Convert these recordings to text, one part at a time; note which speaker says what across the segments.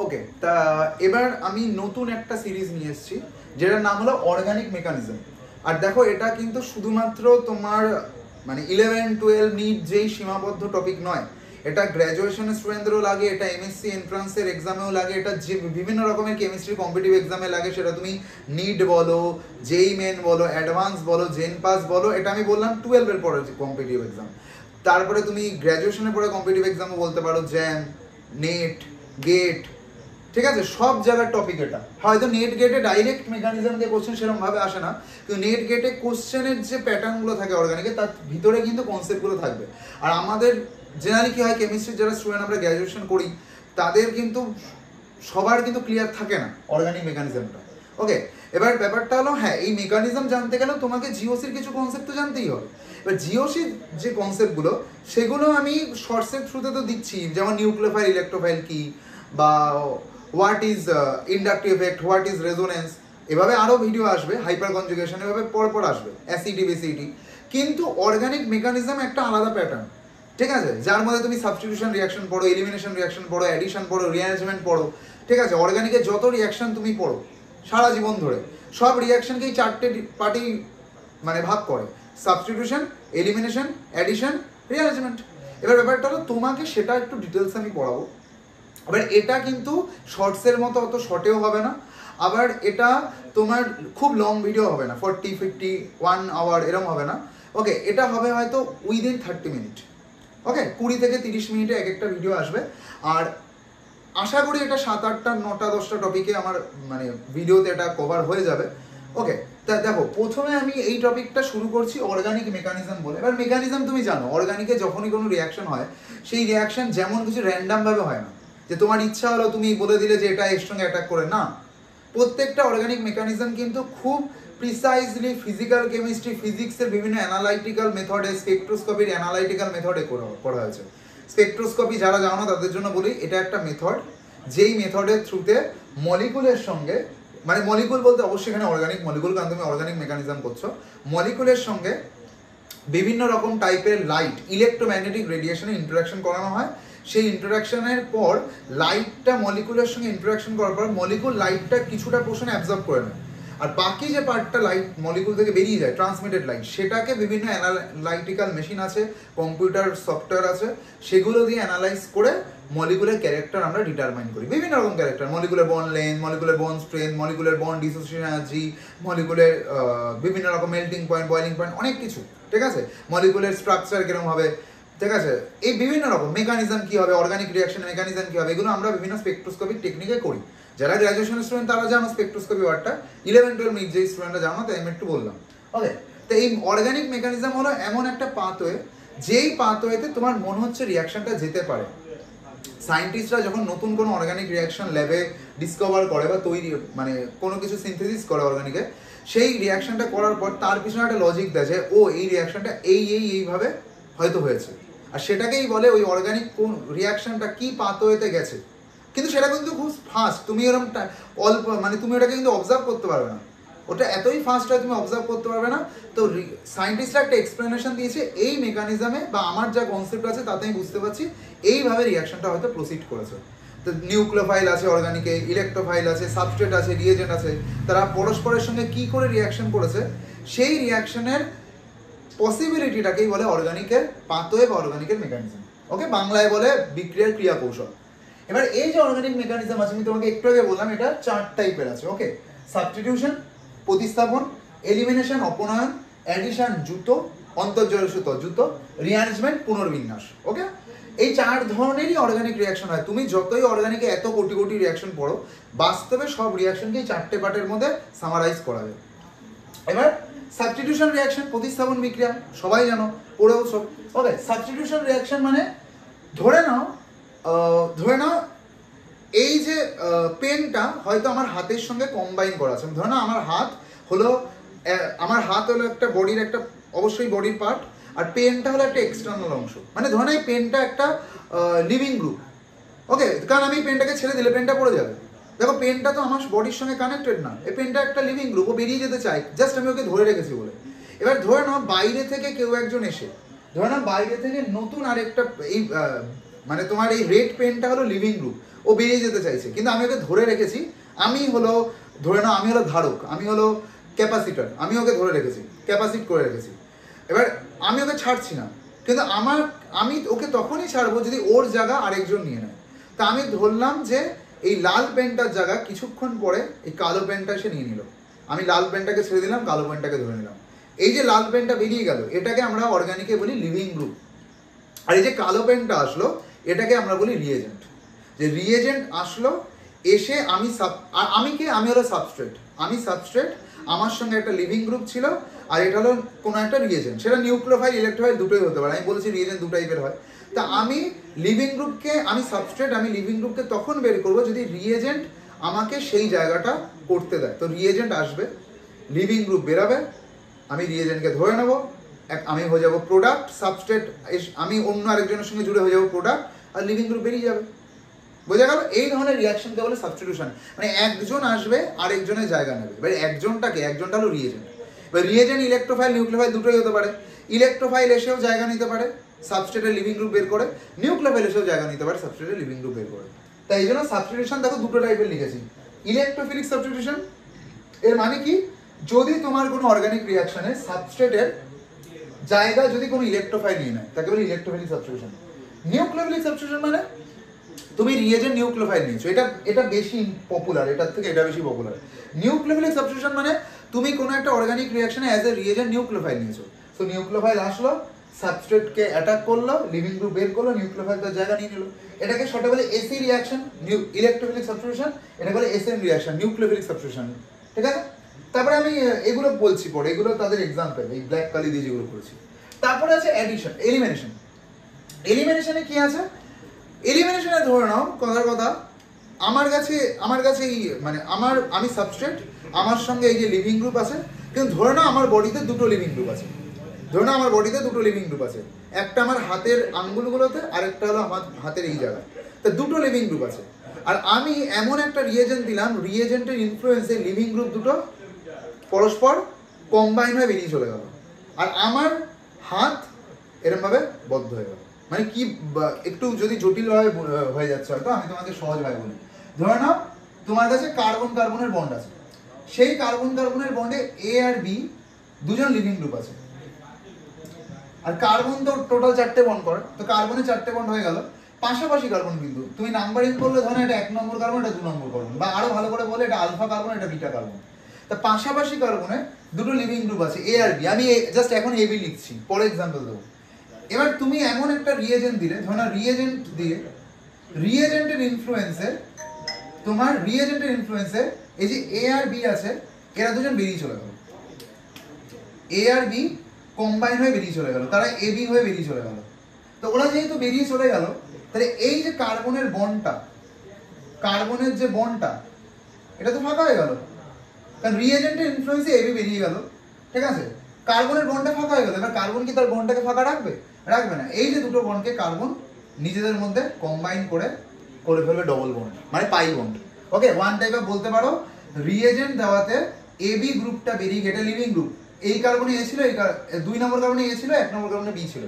Speaker 1: ওকে, তা এবার আমি নতুন একটা সিরিজ নিয়ে এসেছি যেটার নাম হলো অর্গানিক মেকানিজম। আর দেখো, এটা কিন্তু শুধুমাত্র তোমার মানে 11-12 নিট যেই সীমাবদ্ধ টপিক নয়, এটা গ্র্যাজুয়েশনের স্টুডেন্টদেরও লাগে, এটা এমএসসি এন্ট্রান্সের এক্সামেও লাগে, এটা যে বিভিন্ন রকমের কেমিস্ট্রি কম্পিটিটিভ এক্সামে লাগে, সেটা তুমি নিট বলো, জেই মেন বলো, অ্যাডভান্স বলো, জেন পাস বলো, এটা আমি বললাম 12-এর পরে কম্পিটিটিভ এক্সাম। তারপরে তুমি গ্র্যাজুয়েশনের পরে কম্পিটিটিভ এক্সামও বলতে পারো, জ্যাম, নেট, গেট, ঠিক আছে, সব জায়গার টপিক এটা। হয়তো নেট গেটে ডাইরেক্ট মেকানিজম দিয়ে কোশ্চেন সেরকম ভাবে আসে না, কিন্তু নেট গেটে কোশ্চেনের যে প্যাটার্নগুলো থাকে অর্গানিকে, তার ভিতরে কিন্তু কনসেপ্টগুলো থাকবে। আর আমাদের জেনারেলি কি হয়, কেমিস্ট্রির যারা স্টুডেন্ট আমরা গ্র্যাজুয়েশন করি, তাদের কিন্তু সবার কিন্তু ক্লিয়ার থাকে না অর্গানিক মেকানিজমটা। ওকে, এবার ব্যাপারটা হলো, হ্যাঁ, এই মেকানিজম জানতে গেলেও তোমাকে জিওসির কিছু কনসেপ্ট তো জানতেই হবে। এবার জিওসির যে কনসেপ্টগুলো, সেগুলো আমি শর্টসের থ্রুতে তো দিচ্ছি, যেমন নিউক্লিওফাইল ইলেকট্রোফাইল কি, বা what is inductive effect, what is resonance, এভাবে আরও ভিডিও আসবে, হাইপার কনজুগেশন এভাবে পরপর আসবে, অ্যাসিডি বেসিডি। কিন্তু অর্গানিক মেকানিজম একটা আলাদা প্যাটার্ন, ঠিক আছে, যার মধ্যে তুমি সাবস্টিটিউশন রিয়াকশন পড়ো, এলিমিনেশন রিয়াকশন পড়ো, অ্যাডিশন পড়ো, রিঅ্যারেঞ্জমেন্ট পড়ো, ঠিক আছে। অর্গানিকে যত রিয়াকশন তুমি পড়ো সারা জীবন ধরে, সব রিয়াকশনকেই 4টে পার্টি মানে ভাগ করে: সাবস্টিটিউশন, এলিমিনেশন, অ্যাডিশন, রিঅ্যারেঞ্জমেন্ট। এবার ব্যাপারটা হলো, তোমাকে সেটা একটু ডিটেলস আমি পড়াবো। এবার এটা কিন্তু শর্টসের মতো অত শর্টেও হবে না, আবার এটা তোমার খুব লং ভিডিও হবে না, 40-50-1 আওয়ার এরকম হবে না। ওকে, এটা হবে হয়তো উইদিন 30 মিনিট। ওকে, 20 থেকে 30 মিনিটে এক একটা ভিডিও আসবে। আর আশা করি এটা 7-8টা 9টা 10টা টপিকে আমার মানে ভিডিওতে এটা কভার হয়ে যাবে। ওকে, তা দেখো, প্রথমে আমি এই টপিকটা শুরু করছি অর্গানিক মেকানিজম বলে। এবার মেকানিজম তুমি জানো, অর্গানিকে যখনই কোনো রিয়াকশন হয়, সেই রিয়াকশন যেমন কিছু র্যান্ডামভাবে হয় না, যে তোমার ইচ্ছা হলো তুমি বলে দিলে যে এটা এর সঙ্গে অ্যাটাক করে, না। প্রত্যেকটা অর্গানিক মেকানিজম কিন্তু খুব প্রিসাইজলি ফিজিক্যাল কেমিস্ট্রি, ফিজিক্সের বিভিন্ন অ্যানালাইটিক্যাল মেথডে, স্পেকট্রোস্কোপির অ্যানালাইটিক্যাল মেথডে করা হয়েছে। স্পেকট্রোস্কোপি যারা জানো না তাদের জন্য বলি, এটা একটা মেথড, যেই মেথডের থ্রুতে মলিকুলের সঙ্গে, মানে মলিকুল বলতে অবশ্যই এখানে অর্গানিক মলিকুল, কারণ তুমি অর্গানিক মেকানিজম করছো, মলিকুলের সঙ্গে বিভিন্ন রকম টাইপের লাইট, ইলেকট্রোম্যাগনেটিক রেডিয়েশনে ইন্টারাকশন করানো হয়। সেই ইন্টারাকশনের পর লাইটটা মলিকুলের সঙ্গে ইন্টারাকশন করার পর মলিকুল লাইটটা কিছুটা পোর্শন অ্যাবজর্ব করে নেয়, আর বাকি যে পার্টটা লাইট মলিকুল থেকে বেরিয়ে যায়, ট্রান্সমিটেড লাইট, সেটাকে বিভিন্ন অ্যানালাইটিক্যাল মেশিন আছে, কম্পিউটার সফটওয়্যার আছে, সেগুলো দিয়ে অ্যানালাইজ করে মলিকুলের ক্যারেক্টার আমরা ডিটারমাইন করি। বিভিন্ন রকম ক্যারেক্টার, মলিকুলের বন্ড লেন্থ, মলিকুলের বন্ড স্ট্রেংথ, মলিকুলের বন্ড ডিসোসিয়েশন এনার্জি, মলিকুলের বিভিন্ন রকম মেল্টিং পয়েন্ট, বয়লিং পয়েন্ট, অনেক কিছু, ঠিক আছে। মলিকুলের স্ট্রাকচার কিরকম হবে, ঠিক আছে, এই বিভিন্ন রকম মেকানিজম কি হবে, অর্গানিক রিঅ্যাকশন মেকানিজম কি হবে, এগুলো আমরা বিভিন্ন স্পেকট্রোস্কোপিক টেকনিকে করি। যারা গ্র্যাজুয়েশনের স্টুডেন্ট তারা জানো স্পেকট্রোস্কোপি ওয়ার্ডটা, 11-12 মিনিট যেই স্টুডেন্টরা জানো, তাই আমি একটু বললাম। ওকে, তো এই অর্গানিক মেকানিজম হলো এমন একটা পাথওয়ে, যেই পাথওয়েতে তোমার মনে হচ্ছে রিয়াকশনটা যেতে পারে। সায়েন্টিস্টরা যখন নতুন কোনো অর্গানিক রিয়াকশন ল্যাবে ডিসকভার করে বা তৈরি মানে কোনো কিছু সিনথেসিস করে অর্গানিকে, সেই রিয়াকশনটা করার পর তার পিছনে একটা লজিক দেয় যে ও এই রিয়াকশনটা এইভাবে হয়তো হয়েছে, আর সেটাকেই বলে ওই অর্গানিক কোন রিয়াকশনটা কি পাথওয়েতে গেছে। কিন্তু সেটা কিন্তু খুব ফাস্ট, তুমি এরকম অল্প মানে তুমি ওটাকে কিন্তু অবজার্ভ করতে পারবে না, ওটা এতই ফাস্ট হয় তুমি অবজার্ভ করতে পারবে না। তো সায়েন্টিস্টরা একটা এক্সপ্লেনেশন দিয়েছে এই মেকানিজমে, বা আমার যা কনসেপ্ট আছে তাতে আমি বুঝতে পারছি এইভাবে রিয়াকশনটা হয়তো প্রসিড করেছে। তো নিউক্লিওফাইল আছে অর্গানিকে, ইলেকট্রোফাইল আছে, সাবস্ট্রেট আছে, রিয়েজেন্ট আছে, তারা পরস্পরের সঙ্গে কি করে রিয়াকশন করেছে, সেই রিয়াকশনের পসিবিলিটিটাকেই বলে অর্গানিকের পাথওয়ে বা অর্গানিকের মেকানিজম। ওকে, বাংলায় বলে বিক্রিয়ার ক্রিয়া কৌশল। এবার এই যে অর্গানিক মেকানিজম আছে, আমি তোমাকে একটু আগে বললাম এটা 4 টাইপের আছে। ওকে, সাবস্টিটিউশন প্রতিস্থাপন, এলিমিনেশন অপনয়ন, অ্যাডিশন জুতো, অন্তর্জলসুত জুতো, রিঅ্যারেঞ্জমেন্ট পুনর্বিন্যাস। ওকে, এই 4 ধরনেরই অর্গানিক রিয়াকশন হয়। তুমি যতই অর্গানিকে এত কোটি কোটি রিয়াকশন পড়ো, বাস্তবে সব রিয়াকশনকে 4টে পার্টের মধ্যে সামারাইজ করা যায়। এবার সাবস্টিটিউশন রিয়াকশন, প্রতিস্থাপন বিক্রিয়া, সবাই জানো, পড়েও সব। ওকে, সাবস্টিটিউশন রিয়াকশন মানে ধরে নাও এই যে পেনটা হয়তো আমার হাতের সঙ্গে কম্বাইন করা আছে। ধরে নাও আমার হাত হলো একটা বডির একটা অবশ্যই বডির পার্ট, আর পেনটা হলো একটা এক্সটার্নাল অংশ। মানে ধরে নাও এই পেনটা একটা লিভিং গ্রুপ। ওকে, কারণ আমি পেনটাকে ছেড়ে দিলে পেনটা পড়ে যাবে। দেখো, পেনটা তো আমার বডির সঙ্গে কানেক্টেড না, এই পেনটা একটা লিভিং গ্রুপ, ও বেরিয়ে যেতে চাই, জাস্ট আমি ওকে ধরে রেখেছি বলে। এবার ধরে নাও বাইরে থেকে কেউ একজন এসে, ধরে নাও বাইরে থেকে নতুন আরেকটা এই মানে তোমার এই রেড পেনটা হলো লিভিং গ্রুপ, ও বেরিয়ে যেতে চাইছে, কিন্তু আমি ওকে ধরে রেখেছি। আমি হলো ধরে নাও আমি হলো ধারক, আমি হলো ক্যাপাসিটার, আমি ওকে ধরে রেখেছি, ক্যাপাসিট করে রেখেছি। এবার আমি ওকে ছাড়ছি না, কিন্তু আমি ওকে তখনই ছাড়বো যদি ওর জায়গা আরেকজন নিয়ে নেয়। তা আমি ধরলাম যে এই লাল পেনটার জায়গা কিছুক্ষণ পরে এই কালো পেনটা এসে নিয়ে নিল। আমি লাল পেনটাকে ছেড়ে দিলাম, কালো পেনটাকে ধরে নিলাম। এই যে লাল পেনটা বেরিয়ে গেল, এটাকে আমরা অর্গানিকে বলি লিভিং গ্রুপ। আর এই যে কালো পেনটা আসলো, এটাকে আমরা বলি রিয়েজেন্ট। যে রিয়েজেন্ট আসলো, এসে আমি হলো সাবস্ট্রেট, আমি সাবস্ট্রেট, আমার সঙ্গে একটা লিভিং গ্রুপ ছিল, আর এটা হলো কোনো একটা রিয়েজেন্ট, সেটা নিউক্লিওফাইল ইলেকট্রোফাইল দুটোই হতে পারে। আমি বলেছি রিয়েজেন্ট দু টাইপের হয়। তা আমি লিভিং গ্রুপকে, আমি সাবস্ট্রেট, আমি লিভিং গ্রুপকে তখন বের করবো যদি রিয়েজেন্ট আমাকে সেই জায়গাটা করতে দেয়। তো রিয়েজেন্ট আসবে, লিভিং গ্রুপ বেরাবে, আমি রিয়েজেন্টকে ধরে নেবো, আমি হয়ে যাবো প্রোডাক্ট, সাবস্ট্রেট আমি অন্য আরেকজনের সঙ্গে জুড়ে হয়ে যাবো প্রোডাক্ট, আর লিভিং গ্রুপ বেরিয়ে যাবে। বোঝা গেল? এই ধরনের রিয়াকশনকে বলে সাবস্টিটিউশন। মানে একজন আসবে আরেকজনের জায়গা নেবে। এবার একজনটা হলো রিয়েজেন্ট। এবার রিয়েজেন্ট ইলেকট্রোফাইল নিউক্লিওফাইল দুটোই হতে পারে। ইলেকট্রোফাইল এসেও জায়গা নিতে পারে সাবস্ট্রেটের লিভিং গ্রুপ বের করে, নিউক্লিওফাইল এসেও জায়গা নিতে পারে সাবস্ট্রেটের লিভিং গ্রুপ বের করে। তাই এই জন্য সাবস্টিটিউশন দেখো দুটো টাইপের লিখেছি। ইলেকট্রোফিলিক সাবস্টিটিউশন, এর মানে কি, যদি তোমার কোনো অর্গানিক রিয়াকশনে সাবস্ট্রেটের জায়গা যদি কোনো ইলেকট্রোফাইল নিয়ে নেয়, তাকে বলে ইলেকট্রোফিলিক সাবস্টিটিউশন। নিউক্লিওফিলিক সাবস্টিটিউশন মানে তুমি রিয়েজেন্ট নিউক্লিওফাইল নিয়েছো, এটা বেশি পপুলার, এটার থেকে এটা বেশি পপুলার। নিউক্লিওফিলিক সাবস্টিটিউশন মানে তুমি কোনো একটা অর্গানিক রিয়াকশনে অ্যাজ এ রিয়েজেন্ট নিউক্লিওফাইল নিয়েছো। সো নিউক্লিওফাইল আসলো, সাবস্ট্রেটকে অ্যাটাক করলো, লিভিং গ্রুপ বের করলো, নিউক্লিওফাইল তার জায়গা নিয়ে নিল। এটাকে শর্টে বলে এসি রিয়াকশন, ইলেকট্রোফিলিক সাবস্টিটিউশন। এটা বলে এসএন রিয়াকশন, নিউক্লিওফিলিক সাবস্টিটিউশন। ঠিক আছে? তারপরে আমি এগুলো বলছি পরে, এগুলো তাদের এক্সাম্পল, এই ব্ল্যাক কালি দিয়ে যেগুলো করেছি। তারপরে আছে অ্যাডিশন, এলিমিনেশন। এলিমিনেশনে কি আছে? এলিমিনেশনে ধরে নাও কথার কথা, আমার কাছে মানে আমি সাবস্ট্রেট, আমার সঙ্গে এই যে লিভিং গ্রুপ আছে, কিন্তু ধরে নাও আমার বডিতে দুটো লিভিং গ্রুপ আছে। ধরে নাও আমার বডিতে দুটো লিভিং গ্রুপ আছে, একটা আমার হাতের আঙ্গুলগুলোতে, আরেকটা হলো আমার হাতের এই জায়গায়। তা দুটো লিভিং গ্রুপ আছে, আর আমি এমন একটা রিয়েজেন্ট দিলাম, রিয়েজেন্টের ইনফ্লুয়েন্সে লিভিং গ্রুপ দুটো পরস্পর কম্বাইন হয়ে বেরিয়ে চলে গেল, আর আমার হাত এরমভাবে বদ্ধ হয়ে গেল। মানে কি, একটু যদি জটিলভাবে হয়ে যাচ্ছে হয়তো, আমি তোমাকে সহজভাবে বলি। ধরে নাও তোমার কাছে কার্বন কার্বনের বন্ড আছে, সেই কার্বন কার্বনের বন্ডে এ আর বি দুজন লিভিং গ্রুপ আছে, আর কার্বন তো টোটাল 4টে বন্ড করে, তো কার্বনে 4টে বন্ড হয়ে গেল। পাশাপাশি কার্বন, কিন্তু তুমি নাম্বারিং করলে ধরো এটা 1 নম্বর কার্বন, এটা 2 নম্বর কার্বন, বা আরো ভালো করে বলে এটা আলফা কার্বন, এটা বিটা কার্বন। তা পাশাপাশি কার্বনে দুটো লিভিং গ্রুপ আছে এ আর বি। আমি জাস্ট এখন এ বি লিখছি, পরে এক্সাম্পল দেবো। এবার তুমি এমন একটা রিয়েজেন্ট দিলে, ধরো না রিয়েজেন্ট দিয়ে, রিয়েজেন্টের ইনফ্লুয়েন্সে এই যে এ আর বি আছে, এরা দুজন বেরিয়ে চলে গেল, এ আর বি কম্বাইন হয়ে বেরিয়ে চলে গেল, তারা এ বি হয়ে বেরিয়ে চলে গেল। তো ওরা যেহেতু বেরিয়ে চলে গেল, তাহলে এই যে কার্বনের যে বন্ডটা এটা তো ফাঁকা হয়ে গেল, কারণ রিয়েজেন্টের ইনফ্লুয়েন্সে এ বি বেরিয়ে গেল। ঠিক আছে? কার্বনের বন্ডটা ফাঁকা হয়ে গেল, এবার কার্বন কি তার বন্ডটাকে ফাঁকা রাখবে না। এই যে দুটো বন্ডকে কার্বন নিজেদের মধ্যে কম্বাইন করে ফেলবে ডবল বন্ড, মানে pi bond. Okay, one type of বলতে পারো রিয়েজেন্ট দেওয়াতে এ বি গ্রুপটা বেরিয়ে গেলে লিভিং গ্রুপ, এই কার্বনে এ ছিল, এই 2 নম্বর কার্বনে এ ছিল, 1 নম্বর কার্বনে বি ছিল।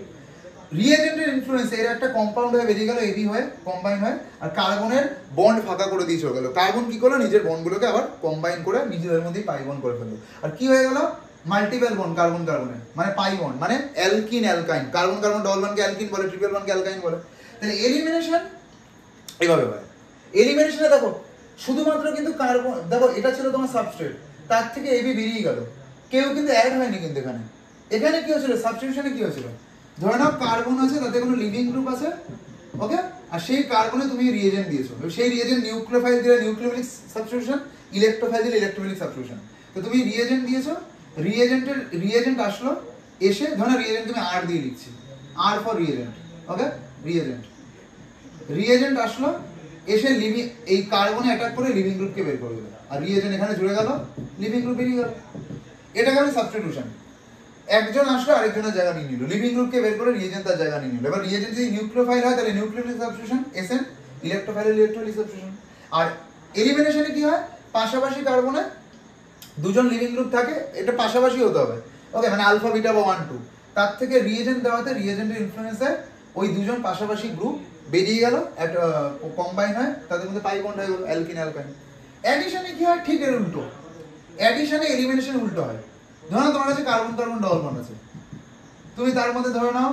Speaker 1: রিয়েজেন্টের ইনফ্লুয়েন্সে এর একটা কম্পাউন্ড হয়ে বেরিয়ে গেল এবি হয়ে কম্বাইন হয়, আর কার্বনের বন্ড ফাঁকা করে দিয়ে চলে গেল। কার্বন কি করলো, নিজের বন্ডগুলোকে আবার কম্বাইন করে নিজেদের মধ্যেই পাই বন্ড করে ফেললো। আর কি হয়ে গেল, মাল্টিপল বন্ড কার্বন কার্বনের, মানে পাই বন্ড, মানে অ্যালকিন অ্যালকাইন। কার্বন কার্বন ডবল বন্ডকে অ্যালকিন বলে, ট্রিপল বন্ডকে অ্যালকাইন বলে। তাহলে এলিমিনেশন এভাবে হয়। এলিমিনেশনে দেখো শুধুমাত্র কিন্তু কার্বন, দেখো এটা ছিল তোমার সাবস্ট্রেট, তার থেকে এবি বেরিয়ে গেল, কেউ কিন্তু অ্যাড হয়নি। কিন্তু এখানে কি হয়েছিল, সাবস্টিটিউশনে কি হয়েছিল, ধরে নাও কার্বন আছে, তাতে কোনো লিভিং গ্রুপ আছে, ওকে, আর সেই কার্বনে তুমি রিয়েজেন্ট দিয়েছো, সেই রিয়েজেন্ট নিউক্লিওফাইল দিলে নিউক্লিওফিলিক সাবস্টিটিউশন, ইলেকট্রোফাইল দিলে ইলেকট্রোফিলিক সাবস্টিটিউশন। তো তুমি রিয়েজেন্ট দিয়েছো, রিয়েজেন্ট আসলো, এসে ধরো রিয়েজেন্ট তুমি আর দিয়ে লিখছি, আর ফর রিয়েজেন্ট, ওকে, রিয়েজেন্ট আসলো, এসে এই কার্বনে অ্যাটাক করে লিভিং গ্রুপকে বের করে দিল, আর রিয়েজেন্ট এখানে জুড়ে গেল, লিভিং গ্রুপ বেরিয়ে গেল। এটাকে বলে সাবস্টিটিউশন। একজন আসলো আরেকজনের জায়গা নিয়ে নিল, লিভিং গ্রুপকে বের করে রিয়েজেন্ট তার জায়গা নিয়ে নিল। এবার রিয়েজেন্ট যদি নিউক্লিওফাইল হয় তাহলে nucleophilic substitution SN, electrophile electrophilic substitution. আর এলিমিনেশনে কি হয়, পাশাপাশি কার্বনে দুজন লিভিং গ্রুপ থাকে, এটা পাশাপাশি হতে হবে, ওকে, মানে আলফা বিটা বা 1 2, তার থেকে রিয়েজেন্ট দেওয়াতে রিয়েজেন্টের ইনফ্লুয়েন্সে ওই দুজন পাশাপাশি গ্রুপ বেরিয়ে গেল, একটা কম্বাইন হয়, তাদের মধ্যে পাই বন্ড হয়ে গেল, অ্যালকিন অ্যালকাইন। অ্যাডিশনে কি হয়? ঠিক এর উল্টো। অ্যাডিশনে এলিমিনেশন উল্টো হয়। ধরো না তোমার কাছে কার্বন কার্বন ডবল বন্ড আছে, তুমি তার মধ্যে ধরে নাও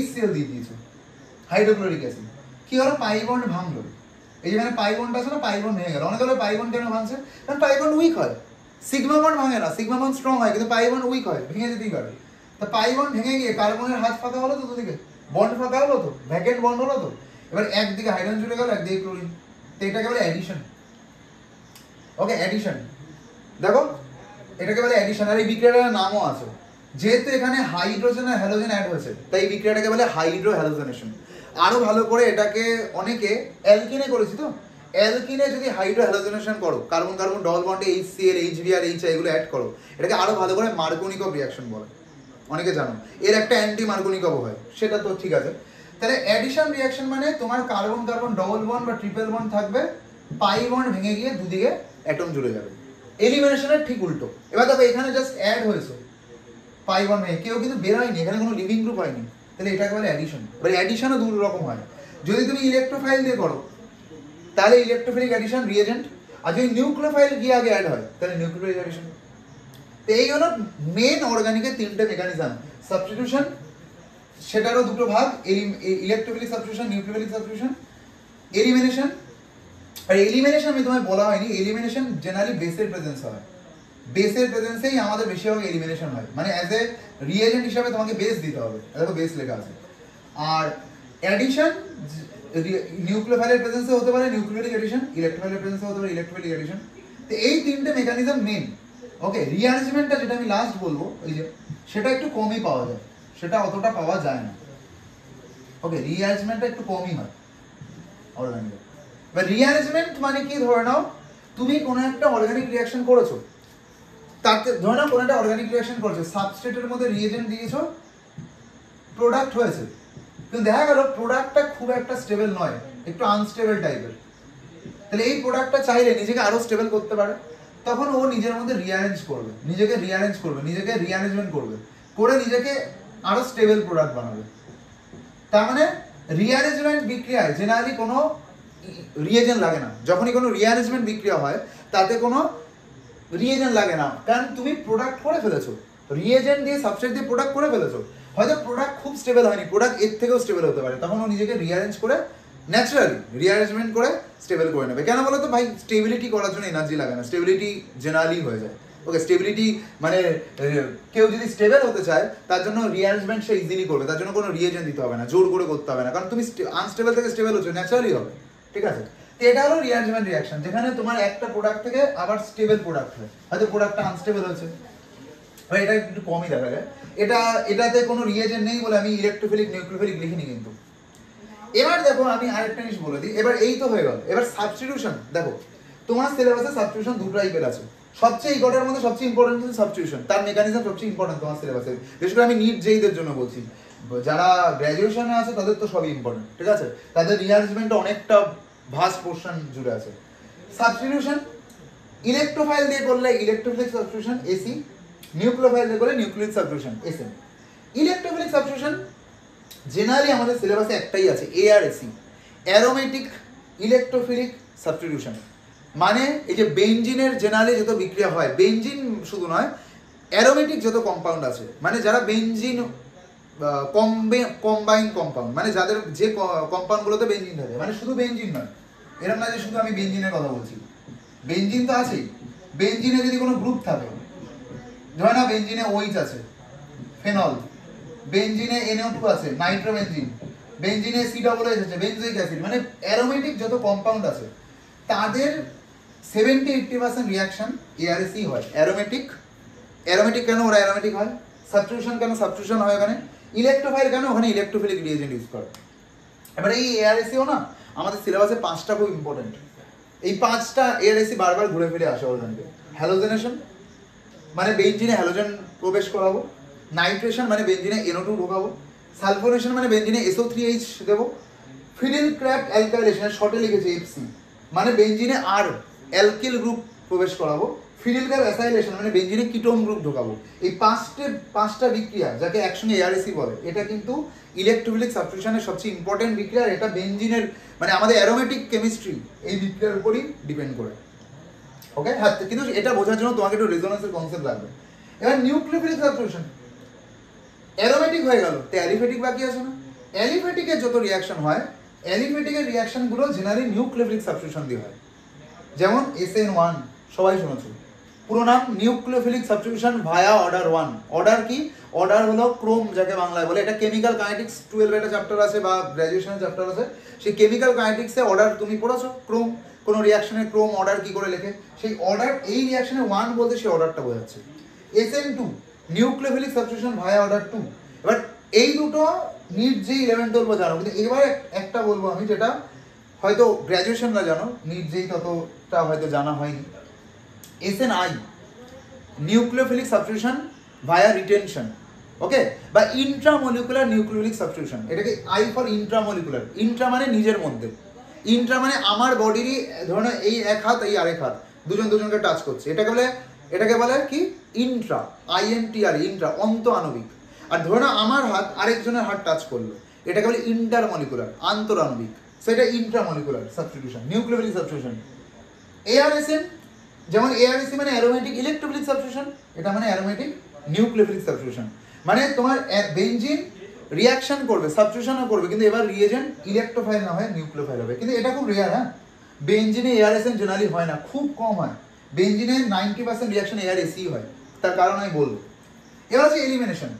Speaker 1: HCl দিয়ে দিয়েছো, হাইড্রোক্লোরিক অ্যাসিড, কি হলো? পাই বন্ড ভাঙলো। এই যেখানে পাই বন্ড আছে না, পাই বন্ড ভেঙে গেল। অনেক হলো পাই বন্ড কেন ভাঙছে? কারণ পাই বন্ড উইক হয়। সিগমা বন্ড ভাঙে না, সিগমা বন্ড স্ট্রং হয়, কিন্তু পাই বন্ড উইক হয়, ভেঙে যেতেই পারে। তা পাই বন্ড ভেঙে গিয়ে কার্বনের হাত ফাঁকা হলো তো, দুদিকে বন্ড ফাঁকা হলো তো, ভ্যাকেন্ট বন্ড হলো তো। এবার একদিকে হাইড্রোজেন জুড়ে গেল, একদিকে ক্লোরিন, তো এটাকে বলে অ্যাডিশন। ওকে, অ্যাডিশন। দেখো এটাকে বলে অ্যাডিশন। আর এই বিক্রিয়াটার নামও আছে, যেহেতু এখানে হাইড্রোজেন আর হ্যালোজেন অ্যাড হয়েছে, তাই এই বিক্রিয়াটাকে বলে হাইড্রো হ্যালোজেনেশন। আরো ভালো করে এটাকে অনেকে অ্যালকিনে করেছি তো, অ্যালকিনে যদি হাইড্রো হ্যালোজেনেশন করো, কার্বন কার্বন ডবল বন্ডে HCl HBr HI এগুলো অ্যাড করো, এটাকে আরো ভালো করে মার্কোনিকভ রিঅ্যাকশন বলে, অনেকে জানো। এর একটা অ্যান্টি মার্কোনিকভ হয়, সেটা তো ঠিক আছে। তাহলে অ্যাডিশন রিঅ্যাকশন মানে তোমার কার্বন কার্বন ডবল বন্ড বা ট্রিপল বন্ড থাকবে, পাই বন্ড ভেঙে গিয়ে দুদিকে অ্যাটম জুড়ে যাবে। এলিমিনেশনের ঠিক উল্টো। এবার দেখো এখানে জাস্ট অ্যাড হয়েছে পাই বন্ড ভেঙে, কেউ কিন্তু বের হয়নি, এখানে কোনো লিভিং গ্রুপ হয়নি, তাহলে এটাকে বলে অ্যাডিশন। এবার অ্যাডিশনও দু রকম হয়। যদি তুমি ইলেকট্রোফাইল দিয়ে করো তাহলে ইলেকট্রোফিলিক অ্যাডিশন রিয়েজেন্ট, আর যদি নিউক্লিওফাইল গিয়ে আগে অ্যাড হয় তাহলে নিউক্লিওফিলিক অ্যাডিশন। তো এই হলো মেন অর্গানিকের তিনটে মেকানিজম। সাবস্টিটিউশন, সেটারও দুটো ভাগ, electrophilic substitution, nucleophilic substitution, elimination. আর এলিমিনেশন আমি তোমায় বলা হয়নি, এলিমিনেশন জেনারেলি বেসের প্রেজেন্স হয়, বেসের প্রেজেন্সেই আমাদের বেশিরভাগ এলিমিনেশন হয়, মানে অ্যাজ এ রিয়েজেন্ট হিসাবে তোমাকে বেস দিতে হবে, দেখো বেস লেখা আছে। আর অ্যাডিশন নিউক্লিওফাইলের প্রেজেন্সে হতে পারে নিউক্লিওফিলিক অ্যাডিশন, ইলেকট্রোফাইলের প্রেজেন্সে হতে পারে ইলেকট্রোফিলিক অ্যাডিশন। তো এই তিনটে মেকানিজম মেন। ওকে, রিঅ্যারেঞ্জমেন্টটা যেটা আমি লাস্ট বলবো, ওই যে সেটা একটু কমই পাওয়া যায়, সেটা অতটা পাওয়া যায় না। ওকে, রিঅ্যারেঞ্জমেন্টটা একটু কমই হয় অর্গানিকের। এবার রিঅ্যারেঞ্জমেন্ট মানে কি? ধরে নাও তুমি কোনো একটা অর্গানিক রিঅ্যাকশন করেছো, তাকে ধরে নাও কোনো একটা অর্গানিক রিঅ্যাকশন করেছো, সাবস্ট্রেটের মধ্যে রিয়েজেন্ট দিয়েছো, প্রোডাক্ট হয়েছে, কিন্তু দেখা গেল প্রোডাক্টটা খুব একটা স্টেবল নয়, একটু আনস্টেবল টাইপের। তাহলে এই প্রোডাক্টটা চাইলে নিজেকে আরো স্টেবল করতে পারে, তখন ও নিজের মধ্যে রিঅ্যারেঞ্জ করবে, নিজেকে রিঅ্যারেঞ্জমেন্ট করবে, করে নিজেকে আরো স্টেবল প্রোডাক্ট বানাবে। তার মানে রিঅ্যারেঞ্জমেন্ট বিক্রিয়ায় জেনারেলি কোনো রিয়েজেন্ট লাগে না। যখনই কোনো রিঅ্যারেঞ্জমেন্ট বিক্রিয়া হয় তাতে কোনো রিয়েজেন্ট লাগে না, কারণ তুমি প্রোডাক্ট করে ফেলেছো, রিয়েজেন্ট দিয়ে সাবস্ট্রেট দিয়ে প্রোডাক্ট করে ফেলেছো। হয়তো প্রোডাক্ট খুব স্টেবল হয়নি, প্রোডাক্ট এর থেকেও স্টেবল হতে পারে, তখন ও নিজেকে রিঅ্যারেঞ্জ করে ন্যাচারালি রিঅ্যারেঞ্জমেন্ট করে স্টেবল করে নেবে। কেন বলো তো ভাই? স্টেবিলিটি করার জন্য এনার্জি লাগে না, স্টেবিলিটি জেনারেলি হয়ে যায়। ওকে, স্টেবিলিটি মানে কেউ যদি স্টেবল হতে চায় তার জন্য রিঅ্যারেঞ্জমেন্ট সে ইজিলি করবে, তার জন্য কোনো রিয়েজেন্ট দিতে হবে না, জোর করে করতে হবে না, কারণ তুমি আনস্টেবল থেকে স্টেবল হচ্ছে, ন্যাচারালি হবে। ঠিক আছে, এটা হলো রিঅ্যারেঞ্জমেন্ট রিঅ্যাকশন, যেখানে তোমার একটা প্রোডাক্ট থেকে আবার স্টেবল প্রোডাক্ট হয়, হয়তো প্রোডাক্টটা আনস্টেবল হয়েছে, এটা একটু কমই দেখা যায়। এটাতে কোনো রিয়েজেন্ট নেই বলে আমি ইলেকট্রোফিলিক নিউক্লিওফিলিক লিখিনি কিন্তু। এবার দেখো আমি আরেকটা জিনিস বলে দিই, এবার এই তো হয়ে গেল। এবার সাবস্টিটিউশন, দেখো তোমার সিলেবাসে সাবস্টিটিউশন দুটো টাইপের আছে, সবচেয়ে এই কটার মধ্যে সবচেয়ে ইম্পর্টেন্ট কিন্তু সাবস্টিটিউশন, তার মেকানিজম সবচেয়ে ইম্পর্টেন্ট তোমার সিলেবাসে। বিশেষ করে আমি নিট জেইদের জন্য বলছি, যারা গ্র্যাজুয়েশনে আছে তাদের তো সবই ইম্পর্টেন্ট, ঠিক আছে, তাদের রিঅ্যারেঞ্জমেন্ট অনেকটা ভাস্ট পোর্শন জুড়ে আছে। সাবস্টিটিউশন ইলেকট্রোফাইল দিয়ে করলে ইলেকট্রোফিলিক সাবস্টিটিউশন এসি, নিউক্লিওফাইল দিয়ে করলে nucleic substitution SM. Electrophilic substitution generally আমাদের সিলেবাসে একটাই আছে, এআরএসি, অ্যারোমেটিক ইলেকট্রোফিলিক সাবস্টিটিউশন। মানে এই যে বেনজিনের জেনারেলি যত বিক্রিয়া হয়, বেনজিন শুধু নয়, অ্যারোমেটিক যত কম্পাউন্ড আছে, মানে যারা বেনজিন কম্বাইন কম্পাউন্ড, মানে যাদের যে কম্পাউন্ডগুলোতে বেনজিন থাকে, মানে শুধু বেনজিন নয়, এরকম না যে শুধু আমি বেনজিনের কথা বলছি, বেনজিন তো আছেই, বেনজিনে যদি কোনো গ্রুপ থাকে, ধরে না বেনজিনে OH আছে, ফেনল, বেনজিনে NO2 আছে, নাইট্রোবেনজিন, বেনজিনে COOH আছে, বেনজোইক অ্যাসিড, মানে অ্যারোমেটিক যত কম্পাউন্ড আছে তাদের 70-80% রিঅ্যাকশন এআরএসি হয়। অ্যারোমেটিক কেন ওরা অ্যারোমেটিক হয়? সাবস্টিটিউশন কেন সাবস্টিটিউশন হয় ওখানে? ইলেকট্রোফাইল কেন ওখানে ইলেকট্রোফিলিক রিএজেন্ট ইউজ করে। এবার এই এআরএসিও না আমাদের সিলেবাসে 5টা খুব ইম্পর্টেন্ট, এই 5টা এআরএসি বারবার ঘুরে ফিরে আসে অর্গানিকে। হ্যালোজেনেশন মানে বেনজিনে হ্যালোজেন প্রবেশ করাবো, নাইট্রেশন মানে বেনজিনে NO2 ঢোকাবো, সালফোনেশন মানে বেনজিনে SO3H দেবো, ফিনিল ক্র্যাফট অ্যালকাইলেশন শর্টে লিখেছে FC, মানে বেনজিনে আর অ্যালকিল গ্রুপ প্রবেশ করাবো, ফিনিল গ্যাপ অ্যাসাইলেশন মানে বেঞ্জিনে কিটোন গ্রুপ ঢোকাবো। এই পাঁচটা বিক্রিয়া যাকে একসঙ্গে এআরএসি বলে, এটা কিন্তু ইলেকট্রোফিলিক সাবস্টিটিউশনের সবচেয়ে ইম্পর্টেন্ট বিক্রিয়া। এটা বেঞ্জিনের মানে আমাদের অ্যারোমেটিক কেমিস্ট্রি এই বিক্রিয়ার উপরই ডিপেন্ড করে। ওকে, হ্যাঁ, কিন্তু এটা বোঝার জন্য তোমাকে একটু রেজোনেন্সের কনসেপ্ট লাগবে। এবার নিউক্লিওফিলিক সাবস্টিটিউশন অ্যারোমেটিক হয়ে গেল, তো অ্যালিফ্যাটিক বাকি আছে না? অ্যালিফ্যাটিকের যত রিয়াকশন হয়, অ্যালিফ্যাটিকের রিয়াকশনগুলো জেনারেলি নিউক্লিওফিলিক সাবস্টিটিউশন দিয়ে হয়। যেমন SN1 সবাই শুনেছো, পুরো নাম নিউক্লিওফিলিক সাবস্টিটিউশন ভায়া অর্ডার 1। অর্ডার কি? অর্ডার হলো ক্রোম, যাকে বাংলায় বলে। এটা কেমিক্যাল কাইনেটিক্স 12 একটা চ্যাপ্টার আছে বা গ্র্যাজুয়েশনের চ্যাপ্টার আছে, সেই কেমিক্যাল কাইনেটিক্সে অর্ডার তুমি পড়েছো। ক্রোম, কোনো রিয়াকশনের ক্রোম অর্ডার কি করে লেখে, সেই অর্ডার, এই রিয়াকশনে 1 বলতে সেই অর্ডারটা বোঝাচ্ছে। SN2 নিউক্লিওফিলিক সাবস্টিটিউশন ভায়া অর্ডার 2। এবার এই দুটো নিট যে 11 12 জানো, কিন্তু এবার একটা বলবো আমি যেটা হয়তো গ্র্যাজুয়েশনরা জানো, নিট যেই ততটা হয়তো জানা হয়নি। SNI নিউক্লিওফিলিক সাবস্টিটিউশন ভায়া রিটেনশন, ওকে, বা ইন্ট্রামলিকুলার নিউক্লিওফিলিক সাবস্টিটিউশন। এটাকে আই ফর ইন্ট্রামলিকুলার। ইন্ট্রা মানে নিজের মধ্যে, ইন্ট্রা মানে আমার বডিরই, ধরুন এই এক হাত এই আরেক হাত দুজনকে টাচ করছে, এটাকে বলে কি? ইন্ট্রা, INTRA, ইন্ট্রা, অন্ত আণবিক। আর ধরুন আমার হাত আরেকজনের হাত টাচ করলো, এটাকে বলে ইন্টারমলিকুলার, আন্তরাণবিক। সেটা intramolecular substitution, nucleophilic substitution. ARSN যেমন ARSC মানে অ্যারোমেটিক ইলেকট্রোফিলিক সাবস্টিটিউশন, এটা মানে অ্যারোমেটিক নিউক্লিওফিলিক সাবস্টিটিউশন। মানে তোমার বেঞ্জিন রিয়াকশন করবে, সাবস্টিটিউশনও করবে, কিন্তু এবার রিয়েজেন্ট ইলেকট্রোফাইল না হয় নিউক্লিওফাইল হবে। কিন্তু এটা খুব রেয়ার। হ্যাঁ, বেঞ্জিনে ARSN জেনারেলি হয় না, খুব কম হয়। বেঞ্জিনে 90% রিয়াকশন ARSC হয়, তার কারণ আমি বলবো। এবার আছে এলিমিনেশন।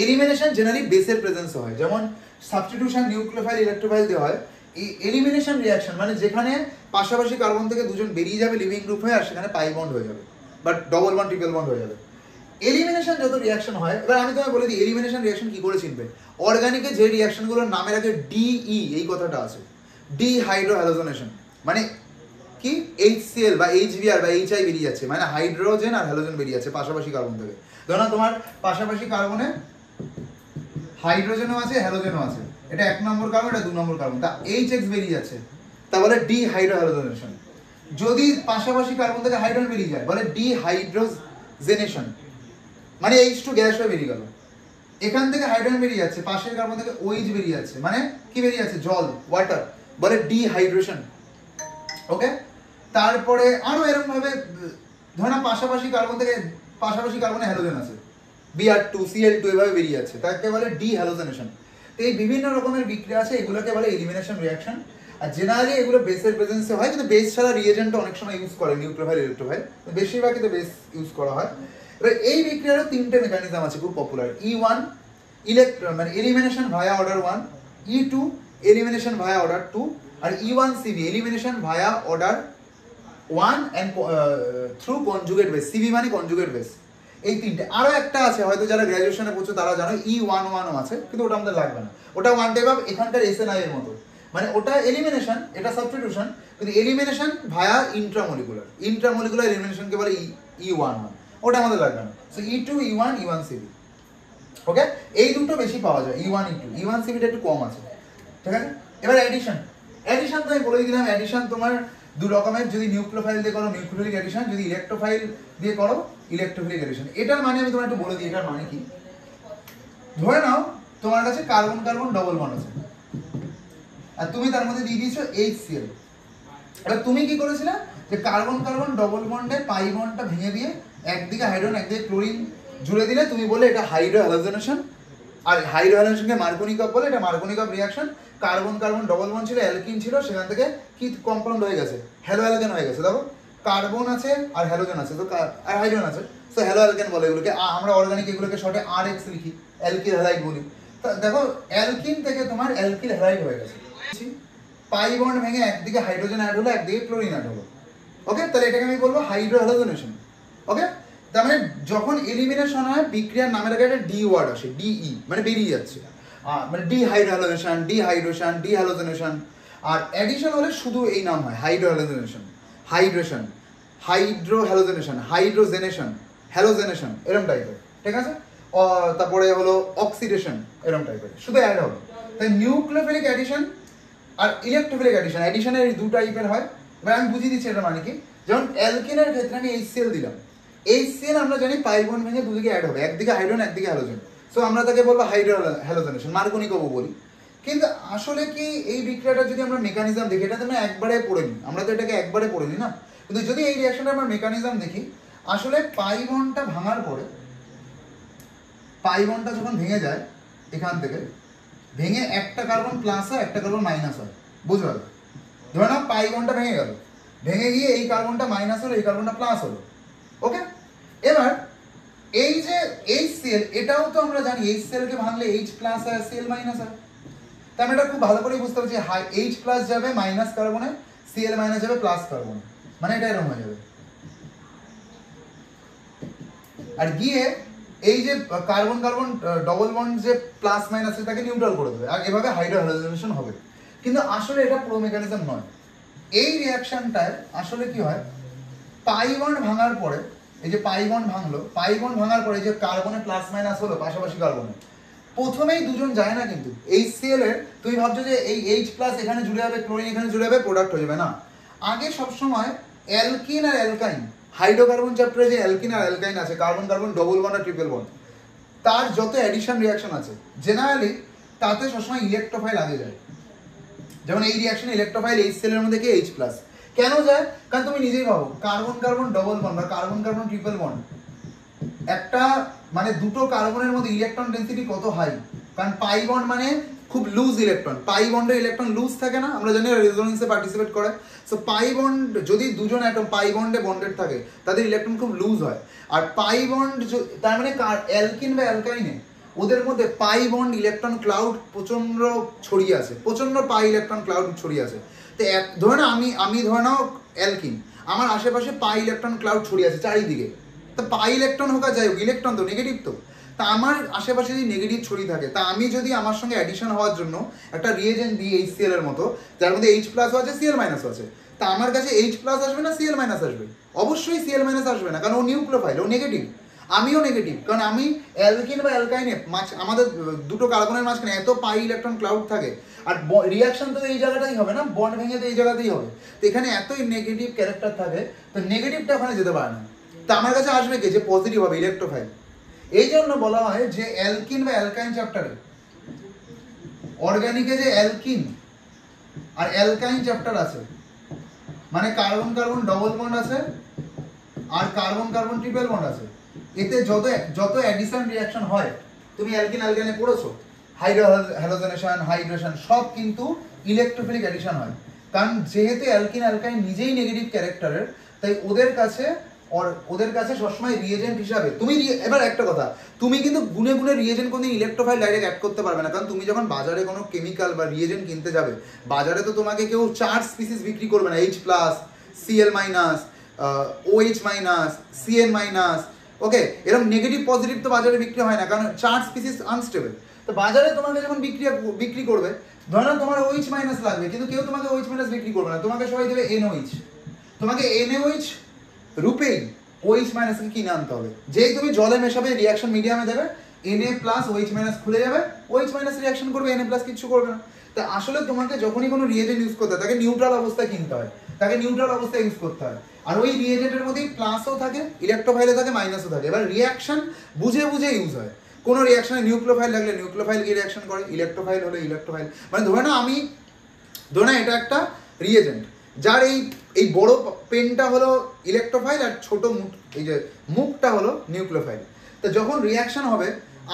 Speaker 1: এলিমিনেশন জেনারেলি বেসের প্রেজেন্সে হয়, যেমন সাবস্টিটিউশন নিউক্লিওফাইল ইলেকট্রোফাইল দেওয়া হয়। এই এলিমিনেশন রিয়াকশন মানে যেখানে পাশাপাশি কার্বন থেকে দুজন বেরিয়ে যাবে লিভিং গ্রুপ হয়ে, আর সেখানে পাই বন্ড হয়ে যাবে, but double bond triple bond হয়ে যাবে। এলিমিনেশন যত রিয়াকশন হয়, এবার আমি তোমায় বলে দিই এলিমিনেশন রিয়াকশন কি করে চিনবে। অর্গানিকে যে রিয়াকশনগুলোর নামের আগে DE এই কথাটা আছে, ডিহাইড্রোহ্যালোজেনেশন, মানে কি? HCl বা HBr বা HI বেরিয়ে যাচ্ছে, মানে হাইড্রোজেন আর হ্যালোজেন বেরিয়ে যাচ্ছে পাশাপাশি কার্বন থেকে। ধরো তোমার পাশাপাশি কার্বনে হাইড্রোজেনও আছে হ্যালোজেনও আছে, এটা 1 নম্বর কার্বন, এটা 2 নম্বর কার্বন, তা HX বেরিয়ে যাচ্ছে, তা বলে ডিহাইড্রোহ্যালোজেনেশন। যদি পাশাপাশি কার্বন থেকে হাইড্রোজেন বেরিয়ে যায় বলে ডিহাইড্রোজেনেশন, মানে H2 গ্যাস হয়ে বেরিয়ে গেল। এখান থেকে হাইড্রোজেন বেরিয়ে যাচ্ছে, পাশের কার্বন থেকে OH বেরিয়ে যাচ্ছে, মানে কি বেরিয়ে যাচ্ছে? জল, ওয়াটার, বলে ডিহাইড্রেশন। ওকে, তারপরে আরো এরকম ভাবে ধরো না পাশাপাশি কার্বনে হ্যালোজেন আছে, Br2 Cl2 এভাবে বেরিয়ে যাচ্ছে, তাকে বলে ডিহ্যালোজেনেশন। তো এই বিভিন্ন রকমের বিক্রিয়া আছে, এগুলোকে বলে এলিমিনেশন রিয়াকশন। আর জেনারেলি এগুলো বেসের প্রেজেন্সে হয়, কিন্তু বেস ছাড়া রিয়েজেন্টটা অনেক সময় ইউজ করে, নিউক্লিওফাইল ইলেকট্রোফাইল, বেশিরভাগ কিন্তু বেস ইউজ করা হয়। এবার এই বিক্রিয়ারও 3টে মেকানিজম আছে খুব পপুলার। E1 মানে elimination via order 1, E2 elimination via order 2, আর E1CV elimination via order 1 and through conjugate base. CV মানে কনজুগেট বেস। এই 3টে। আরো একটা আছে, হয়তো যারা গ্র্যাজুয়েশনে পড়ছো তারা জানো, E11ও আছে, কিন্তু ওটা আমাদের লাগবে না। ওটা ওয়ান টাইপ অফ এখানকার SNI এর মতো, মানে ওটা এলিমিনেশন, এটা সাবস্টিটিউশন, কিন্তু এলিমিনেশন ভায়া ইন্ট্রামলিকুলার এলিমিনেশনকে বলে E11, ওটা আমাদের লাগবে না। So E2 E1 E1CV। ওকে, এই দুটো বেশি পাওয়া যায়, E1 E2, E1CV টা একটু কম আছে, ঠিক আছে। এবার অ্যাডিশন তো আমি বলে দিলাম, অ্যাডিশন তোমার দু রকমের, যদি নিউক্লিওফাইল দিয়ে করো নিউক্লিওফিলিক অ্যাডিশন, যদি ইলেকট্রোফাইল দিয়ে করো ইলেকট্রোফিলিক অ্যাডিশন। এটার মানে আমি তোমার একটু বলে দিই, এটার মানে কি। ধরে নাও তোমার কাছে কার্বন কার্বন ডবল বন্ড আছে, আর তুমি তার মধ্যে দিয়ে দিয়েছো HCl। এবার তুমি কি করেছিলে, যে কার্বন কার্বন ডবল বন্ডের পাই বন্ডটা ভেঙে দিয়ে একদিকে হাইড্রোজেন একদিকে ক্লোরিন জুড়ে দিলে, তুমি বলে এটা হাইড্রোহ্যালোজেনেশন। আর হাইড্রোহ্যালোজেনকে মার্কোনিকভ বলে, এটা Markovnikov reaction. Carbon carbon double bond ছিল, অ্যালকিন ছিল, সেখান থেকে কি কম্পাউন্ড হয়ে গেছে, হ্যালো অ্যালকেন হয়ে গেছে। দেখো কার্বন আছে আর হ্যালোজেন আছে, তো আর হাইড্রোজেন আছে, তো হ্যালো অ্যালকেন বলে এগুলোকে। আমরা অর্গানিক এগুলোকে শর্টে RX লিখি, অ্যালকিল হ্যালাইড বলি। দেখো অ্যালকিন থেকে তোমার অ্যালকিল হ্যালাইড হয়ে গেছে, পাই বন্ড ভেঙে একদিকে হাইড্রোজেন অ্যাড হলো, একদিকে ক্লোরিন অ্যাড হলো। ওকে, তাহলে এটাকে আমি বলবো হাইড্রোহ্যালোজেনেশন। ওকে, তার মানে যখন এলিমিনেশন হয় বিক্রিয়ার নামের আগে একটা ডি ওয়ার্ড আসে, DE মানে বেরিয়ে যাচ্ছে, মানে ডিহাইড্রোহ্যালোজেনেশন, ডিহ্যালোজেনেশন। আর অ্যাডিশন হলে শুধু এই নাম হয়, হাইড্রোহ্যালোজেনেশন, হাইড্রোজেনেশন, হ্যালোজেনেশন, এরকম টাইপের, ঠিক আছে। তারপরে হলো অক্সিডেশন, এরকম টাইপের, শুধু অ্যাড হবে। তাই নিউক্লিওফিলিক অ্যাডিশন আর ইলেকট্রোফিলিক অ্যাডিশন, অ্যাডিশনের এই 2 টাইপের হয়। এবার আমি বুঝিয়ে দিচ্ছি এটা মানে কি। যেমন অ্যালকিনের ক্ষেত্রে আমি HCl দিলাম, HCl আমরা জানি পাই বন্ড ভেঙে দুদিকে অ্যাড হবে, একদিকে হাইড্রোজেন একদিকে হ্যালোজেন, সো আমরা তাকে বলবো হাইড্রো হ্যালোজেনেশন, মার্কোনিকোভ বলি। কিন্তু আসলে কি এই বিক্রিয়াটা যদি আমরা মেকানিজম দেখি, এটা তো আমরা একবারে পড়ে নিই, আমরা তো এটাকে একবারে পড়ে নিই না, কিন্তু যদি এই রিয়াকশনটা আমরা মেকানিজম দেখি, আসলে পাই বন্ডটা ভাঙার পরে, পাই বন্ডটা যখন ভেঙে যায় এখান থেকে, ভেঙে একটা কার্বন প্লাস হয় একটা কার্বন মাইনাস হয়, বুঝতে পারবে? ধরে নাও পাই বন্ডটা ভেঙে গেল, ভেঙে গিয়ে এই কার্বনটা মাইনাস হলো, এই কার্বনটা প্লাস হলো, ওকে। এবার এই যে HCl, এটাও তো আমরা জানি HCl কে ভাঙলে H প্লাস হয়, Cl মাইনাস হয়। তাই আমরা এটা খুব ভালো করে বুঝতে পারছি, H প্লাস যাবে মাইনাস কার্বনে, Cl মাইনাস যাবে প্লাস কার্বনে, মানে এটা এরকম হয়ে যাবে। আর গিয়ে এই যে কার্বন কার্বন ডবল বন্ড যে প্লাস মাইনাস আছে তাকে নিউট্রাল করে দেবে, আর এভাবে হাইড্রো হ্যালোজেনেশন হবে। কিন্তু আসলে এটা পুরো মেকানিজম নয়। এই রিঅ্যাকশনটায় আসলে কি হয়, পাই বন্ড ভাঙার পরে, এই যে পাই বন্ড ভাঙলো, পাই বন্ড ভাঙার পরে যে কার্বনে প্লাস মাইনাস হলো পাশাপাশি কার্বনে, প্রথমেই দুজন যায় না কিন্তু HCl এর, তুমি ভাবছো যে এই H প্লাস এখানে জুড়ে যাবে, ক্লোরিন এখানে জুড়ে যাবে, প্রোডাক্ট হয়ে যাবে, না। আগে সবসময় অ্যালকিন আর অ্যালকাইন, হাইড্রোকার্বন চ্যাপ্টারে যে অ্যালকিন আর অ্যালকাইন আছে, কার্বন কার্বন ডবল বন্ড আর ট্রিপল বন্ড, তার যত অ্যাডিশন রিঅ্যাকশন আছে জেনারেলি তাতে সবসময় ইলেকট্রোফাইল আগে যায়। যেমন এই রিঅ্যাকশনে ইলেকট্রোফাইল HCl এর মধ্যে কি H প্লাস কেন যায়? কারণ তুমি নিজেই ভাবো, কার্বন কার্বন ডবল বন্ড বা কার্বন কার্বন ট্রিপল বন্ড, একটা মানে দুটো কার্বনের মধ্যে ইলেকট্রন ডেনসিটি কত হাই, কারণ পাই বন্ড মানে খুব লুজ ইলেকট্রন, পাই বন্ডে ইলেকট্রন লুজ থাকে না, আমরা জানি রেজোনেন্সে পার্টিসিপেট করে। সো পাই বন্ড যদি দুজন অ্যাটম পাই বন্ডে বন্ডেড থাকে তাদের ইলেকট্রন খুব লুজ হয়। আর পাই বন্ড তার মানে অ্যালকিন বা অ্যালকাইনে ওদের মধ্যে পাই বন্ড ইলেকট্রন ক্লাউড প্রচন্ড ছড়িয়ে আছে, প্রচন্ড পাই ইলেকট্রন ক্লাউড ছড়িয়ে আছে। তো ধরে নাও আমি ধরে নাও অ্যালকিন, আমার আশেপাশে পাই ইলেকট্রন ক্লাউড ছড়িয়ে আছে চারিদিকে, তা পাই ইলেকট্রন হোক আর যাই হোক, ইলেকট্রন তো নেগেটিভ, তো তা আমার আশেপাশে যদি নেগেটিভ ছড়িয়ে থাকে, তা আমি যদি আমার সঙ্গে অ্যাডিশন হওয়ার জন্য একটা রিয়েজেন্ট দিই HCl এর মতো, যার মধ্যে H প্লাস আছে Cl মাইনাস আছে, তা আমার কাছে H প্লাস আসবে না Cl মাইনাস আসবে? অবশ্যই Cl মাইনাস আসবে না, কারণ ও নিউক্লিওফাইল, ও নেগেটিভ, আমিও নেগেটিভ, কারণ আমি অ্যালকিন বা অ্যালকাইনে আমাদের দুটো কার্বনের মাঝখানে এত পাই ইলেকট্রন ক্লাউড থাকে, আর রিয়াকশন তো এই জায়গাটাই হবে না, বন্ড ভেঙে তো এই জায়গাতেই হবে, তো এখানে এতই নেগেটিভ ক্যারেক্টার থাকে, তো নেগেটিভটা ওখানে যেতে পারে না, তা আমার কাছে আসবে কি যে পজিটিভ হবে, ইলেকট্রোফাইল। এই জন্য বলা হয় যে অ্যালকিন বা অ্যালকাইন চ্যাপ্টারে, অর্গানিকে যে অ্যালকিন আর অ্যালকাইন চ্যাপ্টার আছে, মানে কার্বন কার্বন ডবল বন্ড আছে আর কার্বন কার্বন ট্রিপল বন্ড আছে, এতে যত অ্যাডিশন রিঅ্যাকশন হয়, তুমি অ্যালকিন অ্যালকাইনে পড়েছো, হাইড্রো হ্যালোজেনেশন, হাইড্রেশন, সব কিন্তু ইলেকট্রোফিলিক অ্যাডিশন হয়। কারণ যেহেতু অ্যালকিন অ্যালকাইন নিজেই নেগেটিভ ক্যারেক্টারের, তাই ওদের কাছে সবসময় রিয়েজেন্ট হিসাবে তুমি এবার একটা কথা, তুমি কিন্তু গুনে গুনে রিয়েজেন্ট কোনো ইলেকট্রোফাইল ডাইরেক্ট অ্যাড করতে পারবে না, কারণ তুমি যখন বাজারে কোনো কেমিক্যাল বা রিয়েজেন্ট কিনতে যাবে, বাজারে তো তোমাকে কেউ চার্জ স্পিসিস বিক্রি করবে না, H plus Cl minus OH minus Cn minus, okay, এরকম নেগেটিভ পজিটিভ তো বাজারে বিক্রি হয় না, কারণ চার্জ স্পিসিস আনস্টেবল। তো বাজারে তোমাকে যখন বিক্রি করবে, ধরো না তোমার OH মাইনাস লাগবে, কিন্তু কেউ তোমাকে OH মাইনাস বিক্রি করবে না, তোমাকে সবাই দেবে NOH, তোমাকে NaOH রূপেই OH মাইনাসকে কিনে আনতে হবে। যেই তুমি জলে মেশাবে, রিঅ্যাকশন মিডিয়ামে দেবে, Na প্লাস OH মাইনাস খুলে যাবে, OH মাইনাস রিঅ্যাকশন করবে, Na প্লাস কিছু করবে না। তা আসলে তোমাকে যখনই কোনো রিয়েজেন্ট ইউজ করতে হয়, তাকে নিউট্রাল অবস্থায় কিনতে হয়, তাকে নিউট্রাল অবস্থায় ইউজ করতে হয়, আর ওই রিয়েজেন্টের মধ্যেই প্লাসও থাকে, ইলেকট্রোফাইলও থাকে, মাইনাসও থাকে। এবার রিঅ্যাকশন বুঝে বুঝে ইউজ হয়, কোনো রিঅ্যাকশনে নিউক্লিওফাইল লাগলে নিউক্লিওফাইল গিয়ে রিঅ্যাকশন করে, ইলেকট্রোফাইল হলে ইলেকট্রোফাইল, মানে ধরে না এটা একটা রিয়েজেন্ট, যার এই বড় পেনটা হলো ইলেকট্রোফাইল আর ছোট এই যে মুখটা হলো নিউক্লিওফাইল। তো যখন রিঅ্যাকশন হবে,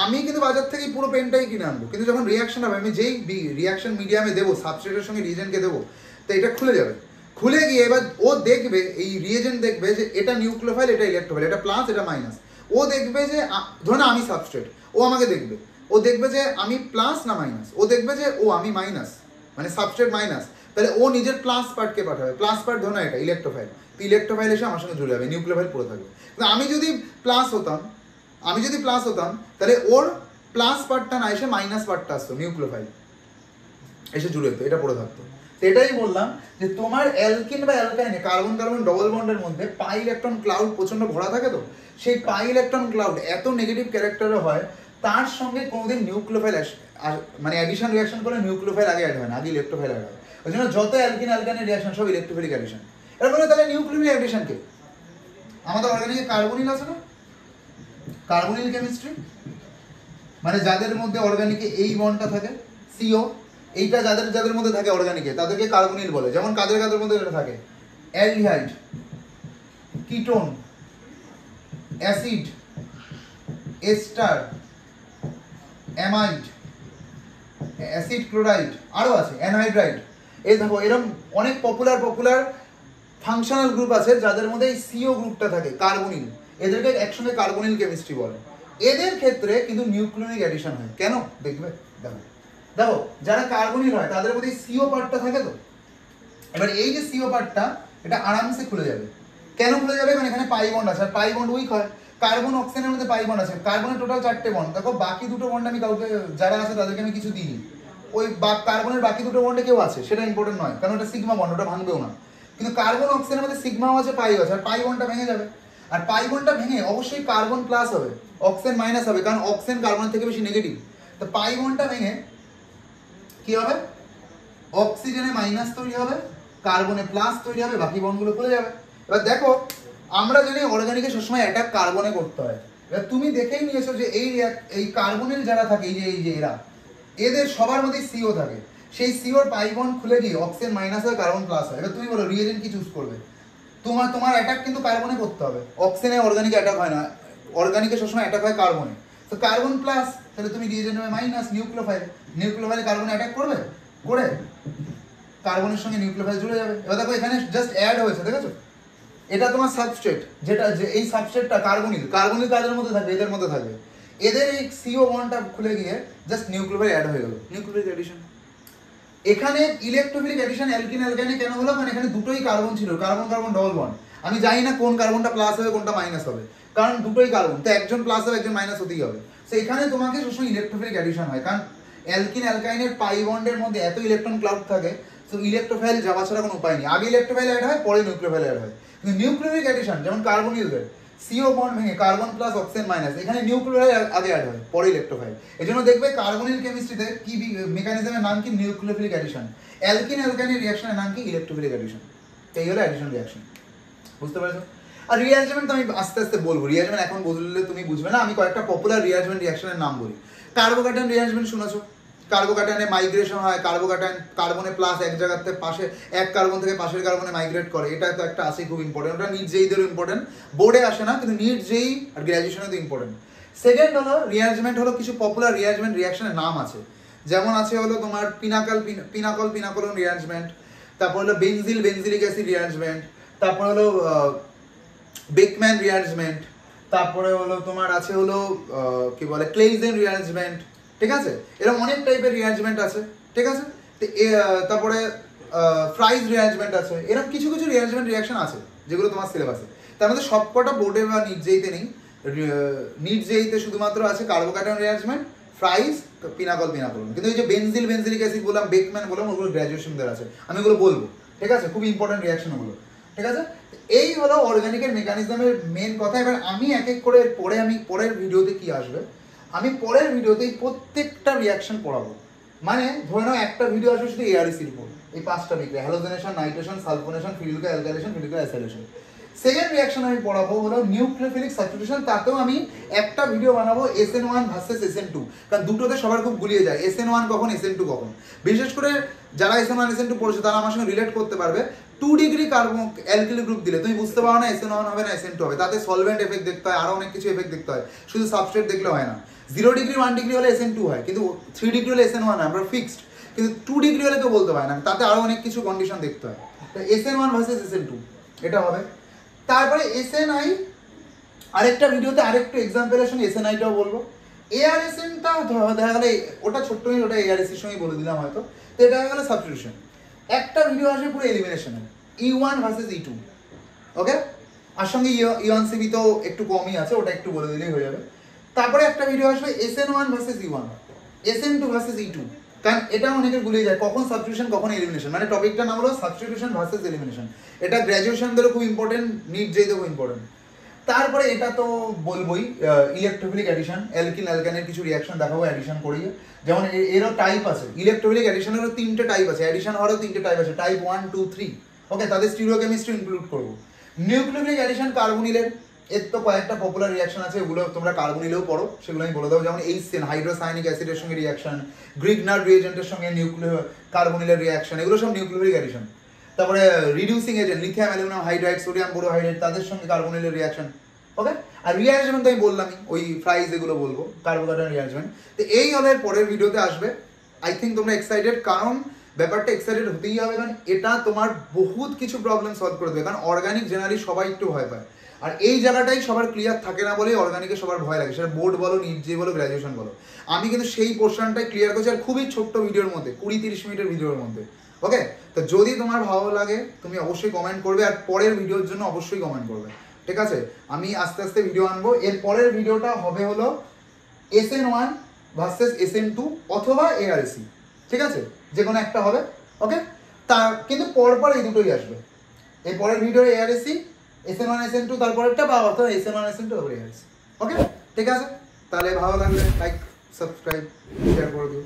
Speaker 1: আমি কিন্তু বাজার থেকে পুরো পেনটাই কিনে আনবো, কিন্তু যখন রিঅ্যাকশন হবে, আমি যেই রিঅ্যাকশন মিডিয়ামে দেবো, সাবস্ট্রেটের সঙ্গে রিয়েজেন্টকে দেবো, তো এটা খুলে যাবে, খুলে গিয়ে এবার ও দেখবে, এই রিয়েজেন্ট দেখবে যে এটা নিউক্লিওফাইল, এটা ইলেকট্রোফাইল, এটা প্লাস, এটা মাইনাস। ও দেখবে যে ধরো না আমি সাবস্ট্রেট, ও আমাকে দেখবে, ও দেখবে যে আমি প্লাস না মাইনাস, ও দেখবে যে ও আমি মাইনাস, মানে সাবস্ট্রেট মাইনাস, তাহলে ও নিজের প্লাস পার্টকে পাঠাবে, প্লাস পার্ট ধরো না এটা ইলেকট্রোফাইল, তো ইলেকট্রোফাইল এসে আমার সঙ্গে জুড়ে যাবে, নিউক্লিওফাইল পড়ে থাকবে। কিন্তু আমি যদি প্লাস হতাম তাহলে ওর প্লাস পার্টটা না এসে মাইনাস পার্টটা আসতো, নিউক্লিওফাইল এসে জুড়ে যেত, এটা পড়ে থাকতো। সেটাই বললাম যে তোমার অ্যালকিন বা অ্যালকাইনে কার্বন কার্বন ডবল বন্ডের মধ্যে পাই ইলেকট্রন ক্লাউড প্রচন্ড ভরা থাকে, তো সেই পাই ইলেকট্রন ক্লাউড এত নেগেটিভ ক্যারেক্টারে হয়, তার সঙ্গে কোনোদিন নিউক্লিওফাইল মানে অ্যাডিশন রিঅ্যাকশন করে নিউক্লিওফাইল আগে অ্যাড হয় না, আগে ইলেকট্রোফাইল অ্যাড হয়। ওই জন্য যত অ্যালকিন অ্যালকাইনের রিঅ্যাকশন সব ইলেকট্রোফিলিক অ্যাডিশন। এরপরে তাহলে নিউক্লিওফিলিক অ্যাডিশন কে? আমাদের অর্গানিকে কার্বনিল আছে না, কার্বনিল কেমিস্ট্রি, মানে যাদের মধ্যে অর্গানিকে এই বন্ডটা থাকে CO, এইটা যাদের যাদের মধ্যে থাকে অর্গানিকে তাদেরকে কার্বনিল বলে। যেমন কাদের কাদের মধ্যে এটা থাকে, aldehyde, ketone, acid, ester, amide, acid chloride, আরও আছে অ্যানহাইড্রাইড। এই দেখো এরকম অনেক পপুলার ফাংশনাল গ্রুপ আছে যাদের মধ্যে এই CO গ্রুপটা থাকে, কার্বনিল, এদেরকে একসঙ্গে কার্বনিল কেমিস্ট্রি বলে। এদের ক্ষেত্রে কিন্তু নিউক্লিওনিক অ্যাডিশন হয়। কেন দেখবে, দেখো দেখো যারা কার্বনিল হয় তাদের মধ্যে CO পার্টটা থাকে তো, এবার এই যে CO পার্টটা এটা আরামসে খুলে যাবে। কেন খুলে যাবে? কারণ এখানে পাই বন্ড আছে, আর পাই বন্ড উইক হয়। কার্বন অক্সিজেনের মধ্যে পাই বন্ড আছে, কার্বনের টোটাল 4টে বন্ড, দেখো বাকি দুটো বন্ড আমি কাউকে যারা আছে তাদেরকে আমি কিছু দিইনি, ওই কার্বনের বাকি দুটো বন্ডে কেউ আছে সেটা ইম্পর্টেন্ট নয়, কারণ ওটা সিগমা বন্ড, ওটা ভাঙবেও না। কিন্তু কার্বন অক্সিজেনের মধ্যে সিগমাও আছে, পাইও আছে, আর পাই বন্ডটা ভেঙে যাবে। আর পাই বন্ডটা ভেঙে অবশ্যই কার্বন প্লাস হবে, অক্সিজেন মাইনাস হবে, কারণ অক্সিজেন কার্বনের থেকে বেশি নেগেটিভ। তো পাই বন্ডটা ভেঙে কি হবে, অক্সিজেনে মাইনাস তৈরি হবে, কার্বনে প্লাস তৈরি হবে, বাকি বন্ডগুলো খুলে যাবে। এবার দেখো আমরা জানি অর্গানিকে সবসময় অ্যাটাক কার্বনে করতে হয়। এবার তুমি দেখেই নিয়েছো যে এই কার্বনিল যারা থাকে, এই যে এরা, এদের সবার মধ্যে CO থাকে, সেই COর পাই বন্ড খুলে গিয়ে অক্সিজেন মাইনাস হয়, কার্বন প্লাস হয়। এবার তুমি বলো রিএজেন্ট কি চুজ করবে? তোমার অ্যাটাক কিন্তু কার্বনে করতে হবে, অক্সিজেনে অর্গানিক অ্যাটাক হয় না, অর্গানিকে সবসময় অ্যাটাক হয় কার্বনে। তো কার্বন প্লাস, তাহলে তুমি রিএজেন্ট হবে মাইনাস, নিউক্লিওফাইল কার্বনে অ্যাটাক করবে, করে কার্বনের সঙ্গে নিউক্লিওফাইল জুড়ে যাবে। এবার দেখো এখানে জাস্ট অ্যাড হয়েছে, দেখেছো? এটা তোমার সাবস্ট্রেট, যেটা যে এই সাবস্ট্রেটটা কার্বনিল কাদের মধ্যে থাকবে, এদের মধ্যে থাকবে, এদের এই CO বন্ডটা খুলে গিয়ে জাস্ট নিউক্লিওফাইল অ্যাড হয়ে গেল, নিউক্লিওফিলিক অ্যাডিশন। এখানে ইলেকট্রোফিলিক অ্যাডিশন অ্যালকিন অ্যালকাইনে কেন হলো? মানে এখানে দুটোই কার্বন ছিল, কার্বন কার্বন ডবল বন্ড। আমি জানি না কোন কার্বনটা প্লাস হবে কোনটা মাইনাস হবে, কারণ দুটোই কার্বন, তো একজন প্লাস হবে একজন মাইনাস হতেই হবে। তো এখানে তোমাকে সবসময় ইলেকট্রোফিলিক অ্যাডিশন হয়, কারণ অ্যালকিন অ্যালকাইনের পাই বন্ডের মধ্যে এত ইলেকট্রন ক্লাউড থাকে, তো ইলেকট্রোফাইল যাওয়া ছাড়া কোনো উপায় নেই, আগে ইলেকট্রোফাইল অ্যাড হয় পরে নিউক্লিওফাইল অ্যাড হয়। কিন্তু নিউক্লিওফিলিক অ্যাডিশন যেমন কার্বনিলদের CO বন্ড ভেঙে কার্বন প্লাস অক্সিজেন মাইনাস, এখানে নিউক্লিওফাইল আগে অ্যাড হয় পরে ইলেকট্রোফাইল। এজন্য দেখবে কার্বনিল কেমিস্ট্রিতে কি মেকানিজমের নাম কি, নিউক্লিওফিলিক অ্যাডিশন। অ্যালকিন অ্যালকাইনের রিঅ্যাকশনের নাম কি, ইলেকট্রোফিলিক অ্যাডিশন। এই হলো অ্যাডিশন রিঅ্যাকশন, বুঝতে পারছো? আর রিঅ্যারেঞ্জমেন্ট তো আমি আস্তে আস্তে বলবো, রিঅ্যারেঞ্জমেন্ট এখন বললে তুমি বুঝবে না, আমি কয়েকটা পপুলার রিঅ্যারেঞ্জমেন্ট রিঅ্যাকশনের নাম বলি। কার্বোক্যাটায়ন রিঅ্যারেঞ্জমেন্ট শুনেছো? কার্বোক্যাটায়নে মাইগ্রেশন হয়, কার্বোক্যাটায়ন কার্বনে প্লাস এক জায়গাতে পাশে এক কার্বন থেকে পাশের কার্বনে মাইগ্রেট করে, এটা তো একটা আছে খুব ইম্পর্টেন্ট, ওটা নিট জেইদেরও ইম্পর্টেন্ট, বোর্ডে আসে না কিন্তু নিট জেই আর গ্র্যাজুয়েশনে তো ইম্পর্টেন্ট। সেকেন্ড হলো রিঅ্যারেঞ্জমেন্ট, হলো কিছু পপুলার রিঅ্যারেঞ্জমেন্ট রিঅ্যাকশনের নাম আছে, যেমন আছে হলো তোমার পিনাকল রিঅ্যারেঞ্জমেন্ট, তারপর হলো বেনজিলিক অ্যাসিড রিঅ্যারেঞ্জমেন্ট, তারপর হলো বেকম্যান রিঅ্যারেঞ্জমেন্ট, তারপরে হলো তোমার আছে হলো কি বলে ক্লেইজেন রিঅ্যারেঞ্জমেন্ট, ঠিক আছে? এরকম অনেক টাইপের রিঅ্যারেঞ্জমেন্ট আছে, ঠিক আছে? তো তারপরে ফ্রাইজ রিঅ্যারেঞ্জমেন্ট আছে, এরকম কিছু কিছু রিঅ্যারেঞ্জমেন্ট রিঅ্যাকশন আছে যেগুলো তোমার সিলেবাসে। তার মধ্যে সবকটা বোর্ডে বা নিট জেইতে নেই, নিট জেইতে শুধুমাত্র আছে কার্বোক্যাটায়ন রিঅ্যারেঞ্জমেন্ট, ফ্রাইজ, পিনাকল, কিন্তু এই যে বেনজিলিক অ্যাসিড বললাম, বেকম্যান বললাম, ওগুলো গ্র্যাজুয়েশনদের আছে, আমি ওগুলো বলবো, ঠিক আছে? খুব ইম্পর্টেন্ট রিঅ্যাকশন ওগুলো, ঠিক আছে? এই হলো অর্গানিকের মেকানিজমের মেন কথা। এবার আমি এক এক করে পরের ভিডিওতে কি আসবে, আমি পরের ভিডিওতে প্রত্যেকটা রিঅ্যাকশন পড়াবো। মানে ধরে নাও একটা ভিডিও আসবে শুধু ARECর উপর, এই 5টা বিক্রিয়া, হ্যালোজেনেশন, নাইট্রেশন, সালফোনেশন, ফিলিকা অ্যালকাইলেশন, ফিলিকা অ্যাসাইলেশন। সেকেন্ড রিঅ্যাকশন আমি পড়াবো হলো নিউক্লিওফিলিক সাবস্টিটিউশন, তাতেও আমি একটা ভিডিও বানাবো SN1 ভার্সেস SN2, কারণ দুটোতে সবার খুব গুলিয়ে যায়, SN1 কখন SN2 কখন। বিশেষ করে যারা SN1 SN2 পড়েছে তারা আমার সঙ্গে রিলেট করতে পারবে। 2 ডিগ্রি অ্যালকিল গ্রুপ দিলে তুমি বুঝতে পারো না SN1 হবে না SN2 হবে, তাতে সলভেন্ট এফেক্ট দেখতে হয়, আরো অনেক কিছু এফেক্ট দেখতে হয়, শুধু সাবস্ট্রেট দেখলে হয় না। 0 ডিগ্রি 1 ডিগ্রি হলে SN2 হয়, কিন্তু 3 ডিগ্রি হলে SN1 হয়, আমরা ফিক্সড। কিন্তু 2 ডিগ্রি হলে কেউ বলতে পারে না, তাতে আরো অনেক কিছু কন্ডিশন দেখতে হয়। তো SN1 ভার্সেস SN2 এটা হবে। তারপরে SNI, আরেকটা ভিডিওতে আরেকটু এক্সাম্পলের সঙ্গে SNIটাও বলবো। ARSNটা দেখা গেলে ওটা ছোট্ট, ওটা ARSের সঙ্গে বলে দিলাম হয়তো। তো এটা হয়ে গেল সাবস্টিটিউশন। একটা ভিডিও আসবে পুরো এলিমিনেশনের, E1 ভার্সেস E2, ওকে? আর সঙ্গে E1CB তো একটু কমই আছে, ওটা একটু বলে দিলেই হয়ে যাবে। তারপরে একটা ভিডিও আসবে SN1 versus E1, SN2 versus E2, কারণ এটা অনেকের গুলিয়ে যায় কখন সাবস্টিটিউশন কখন এলিমিনেশন, মানে টপিকটার নাম হলো সাবস্টিটিউশন ভার্সেস এলিমিনেশন। এটা গ্র্যাজুয়েশনদেরও খুব ইম্পর্টেন্ট, নিট জেইদেরও খুব ইম্পর্টেন্ট। তারপরে এটা তো বলবোই, ইলেকট্রোফিলিক অ্যাডিশন, অ্যালকিন অ্যালকাইনের কিছু রিঅ্যাকশন দেখাবো অ্যাডিশন করিয়ে। যেমন এরও টাইপ আছে, ইলেকট্রোফিলিক অ্যাডিশনেরও 3টে টাইপ আছে, অ্যাডিশন হওয়ারও 3টে টাইপ আছে, টাইপ 1, 2, 3। ওকে, তাদের স্টিরিওকেমিস্ট্রি ইনক্লুড করবো। নিউক্লিওফিলিক অ্যাডিশন কার্বনিলের, এর তো কয়েকটা পপুলার রিয়াকশন আছে, ওগুলো তোমরা কার্বনিলেও পড়ো, সেগুলো আমি বলে দেবো। যেমন এইচসিএন হাইড্রোসায়ানিক অ্যাসিডের সঙ্গে রিয়াকশন, গ্রিগনার রিয়েজেন্টের সঙ্গে নিউক্লিও কার্বনিলের রিয়াকশন, এগুলো সব নিউক্লিওফিলিক অ্যাডিশন। তারপরে reducing agent lithium aluminium hydride, sodium borohydrate, তাদের সঙ্গে কার্বনিলের রিয়াকশন। ওকে, আর রিঅ্যারেঞ্জমেন্ট তো আমি বললামই, ওই ফ্রাইজ এগুলো বলবো, কার্বোহাইড্রেট রিঅ্যারেঞ্জমেন্ট। তো এই হলে পরের ভিডিওতে আসবে। আই থিঙ্ক তোমরা এক্সাইটেড, কারণ ব্যাপারটা এক্সাইটেড হতেই হবে, কারণ এটা তোমার বহুত কিছু প্রবলেম সলভ করে দেবে। কারণ অর্গানিক জেনারেলি সবাই একটু ভয় পায়, আর এই জায়গাটাই সবার ক্লিয়ার থাকে না বলেই অর্গানিকে সবার ভয় লাগে, সেটা বোর্ড বলো, নিট যে বলো, গ্র্যাজুয়েশন বলো। আমি কিন্তু সেই পোর্শনটাই ক্লিয়ার করছি, আর খুবই ছোট্ট ভিডিওর মধ্যে, 20-30 মিনিটের ভিডিওর মধ্যে। ওকে, তো যদি তোমার ভালো লাগে তুমি অবশ্যই কমেন্ট করবে, আর পরের ভিডিওর জন্য অবশ্যই কমেন্ট করবে, ঠিক আছে? আমি আস্তে আস্তে ভিডিও আনবো। এর পরের ভিডিওটা হবে হলো SN1 ভার্সেস SN2 অথবা ARC, ঠিক আছে? যে কোনো একটা হবে। ওকে, তা কিন্তু পরপর এই দুটোই আসবে। এই পরের ভিডিও ARC, SN1 SN2, তারপরেরটা বা অথবা SN1 SN2 তারপরে ARC। ওকে, ঠিক আছে? তাহলে ভালো লাগলে লাইক, সাবস্ক্রাইব, শেয়ার করে দিও।